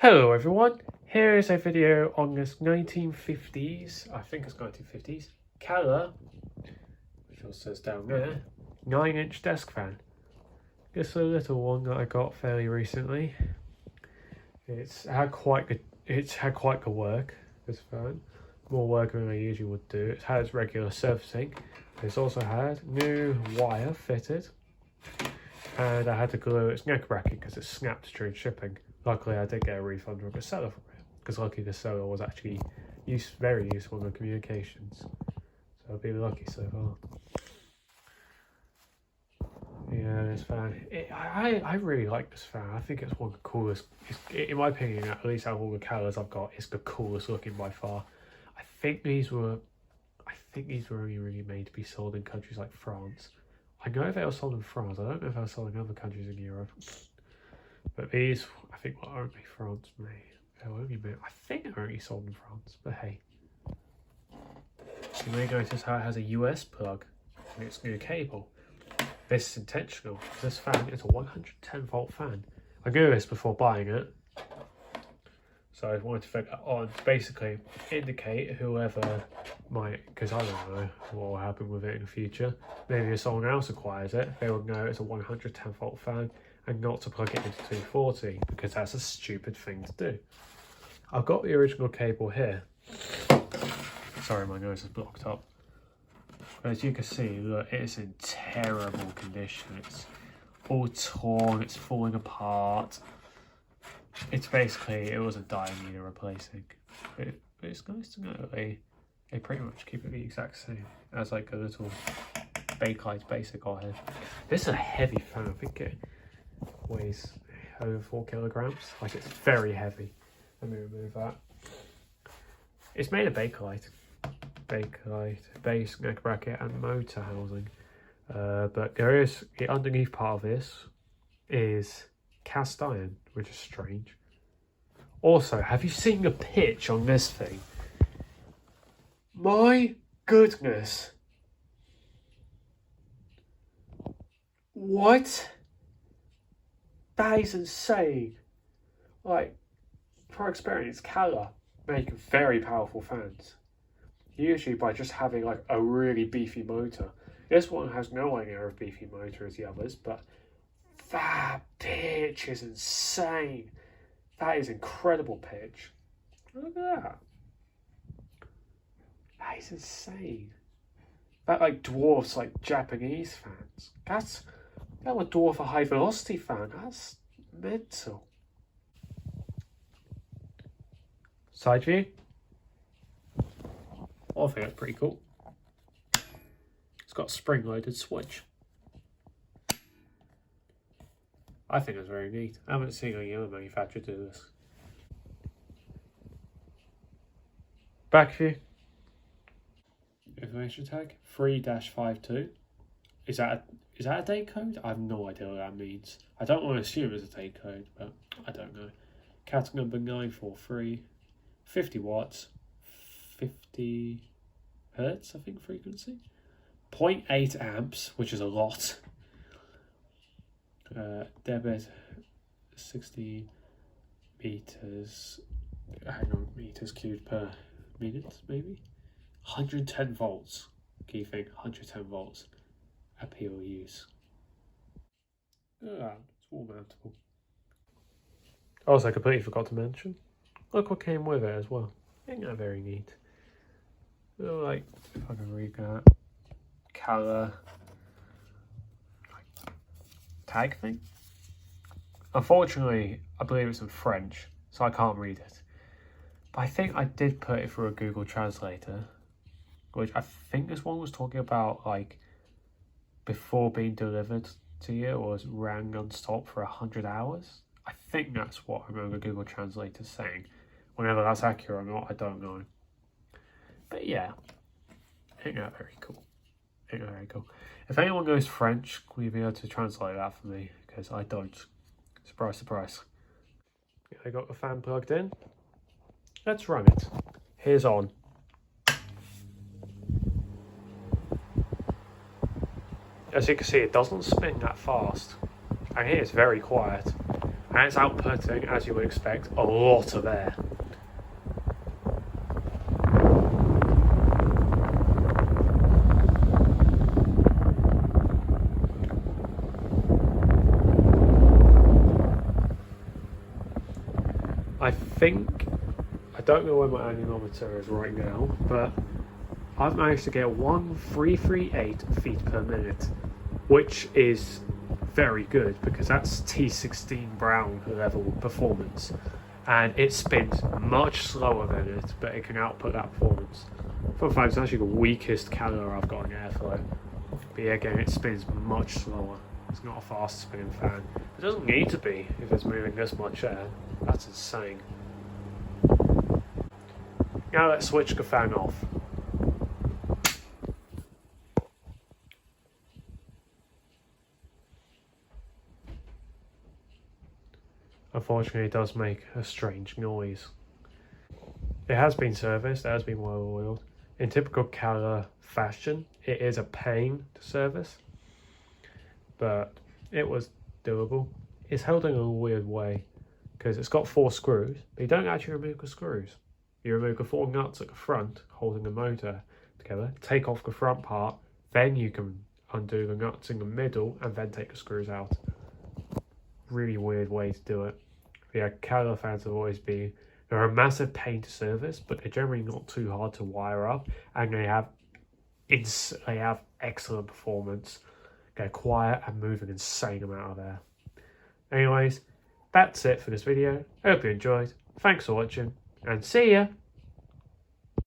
Hello everyone, here is a video on this 1950s, I think it's 1950s, Calor, which also says down there, 9-inch desk fan. It's a little one that I got fairly recently. It's had quite good work, this fan. More work than I usually would do. It has regular servicing. It's also had new wire fitted. And I had to glue its neck bracket because it snapped during shipping. Luckily, I did get a refund from the seller for it, because luckily the seller was actually very useful in the communications. So I've been lucky so far. Yeah, this fan. I really like this fan. I think it's one of the coolest. In my opinion, at least out of all the Calors I've got, it's the coolest looking by far. I think these were only really made to be sold in countries like France. I know they were sold in France. I don't know if they were sold in other countries in Europe. But these, I think, were only France made. I think they're only sold in France. But hey, you may notice how it has a US plug in its new cable. This is intentional. This fan is a 110-volt fan. I knew this before buying it, so I wanted to figure that on to basically indicate whoever might, because I don't know what will happen with it in the future. Maybe if someone else acquires it, they will know it's a 110-volt fan and not to plug it into 240, because that's a stupid thing to do. I've got the original cable here. Sorry, my nose is blocked up. But as you can see, look, it's in terrible condition. It's all torn, it's falling apart. It's basically, it was a die needed replacing. But it's nice to know that they pretty much keep it the exact same as like a little Bakelite basic on here. This is a heavy fan. I think it weighs over 4 kilograms. Like, it's very heavy. Let me remove that. It's made of Bakelite, base, neck bracket, and motor housing. But there is, the underneath part of this is cast iron, which is strange. Also, have you seen the pitch on this thing? My goodness. What? That is insane. Like, for experience, Calor make very powerful fans. Usually by just having like a really beefy motor. This one has no idea of beefy motor as the others, but that pitch is insane. That is incredible pitch. Look at that. That is insane. That like dwarfs like Japanese fans. That would dwarf a high velocity fan. That's mental. Side view. I think that's pretty cool. It's got a spring-loaded switch. I think it's very neat. I haven't seen any other manufacturer do this. Back view. Information tag 3-52. Is that a date code? I have no idea what that means. I don't want to assume it's a date code, but I don't know. Cat number 943, 50 watts, 50 hertz, I think, frequency. 0.8 amps, which is a lot. Debit 60 meters. Hang on, meters cubed per minute, maybe. 110 volts. Key thing, 110 volts. Appeal use. It's all mountable. Also, I completely forgot to mention, look what came with it as well. Ain't that very neat? Like, if I can read that, Calor tag thing. Unfortunately, I believe it's in French, so I can't read it. But I think I did put it through a Google Translator, which I think this one was talking about like before being delivered to you, or was rang non-stop for 100 hours. I think that's what I remember Google Translator saying. Whenever that's accurate or not, I don't know. But yeah, ain't that very cool. Ain't that very cool. If anyone knows French, will you be able to translate that for me? Because I don't. Surprise, surprise. I got the fan plugged in. Let's run it. Here's on. As you can see, it doesn't spin that fast. And here it's very quiet. and it's outputting, as you would expect, a lot of air. I don't know where my anemometer is right now, but I've managed to get 1338 feet per minute, which is very good because that's T16 Brown level performance, and it spins much slower than it, but it can output that performance. Fun fact, it's actually the weakest Calor I've got in airflow, but yeah, again, it spins much slower. It's not a fast spinning fan. It doesn't need to be if it's moving this much air. That's insane. Now let's switch the fan off. Unfortunately, it does make a strange noise. It has been serviced, it has been well oiled. In typical Calor fashion, it is a pain to service, but it was doable. It's held in a weird way because it's got 4 screws, but you don't actually remove the screws. You remove the 4 nuts at the front holding the motor together, take off the front part, then you can undo the nuts in the middle and then take the screws out. Really weird way to do it. But yeah, Calor fans have always been, they're a massive pain to service, but they're generally not too hard to wire up, and they have excellent performance. They're quiet and move an insane amount of air. Anyways, that's it for this video. I hope you enjoyed. Thanks for watching, and see ya!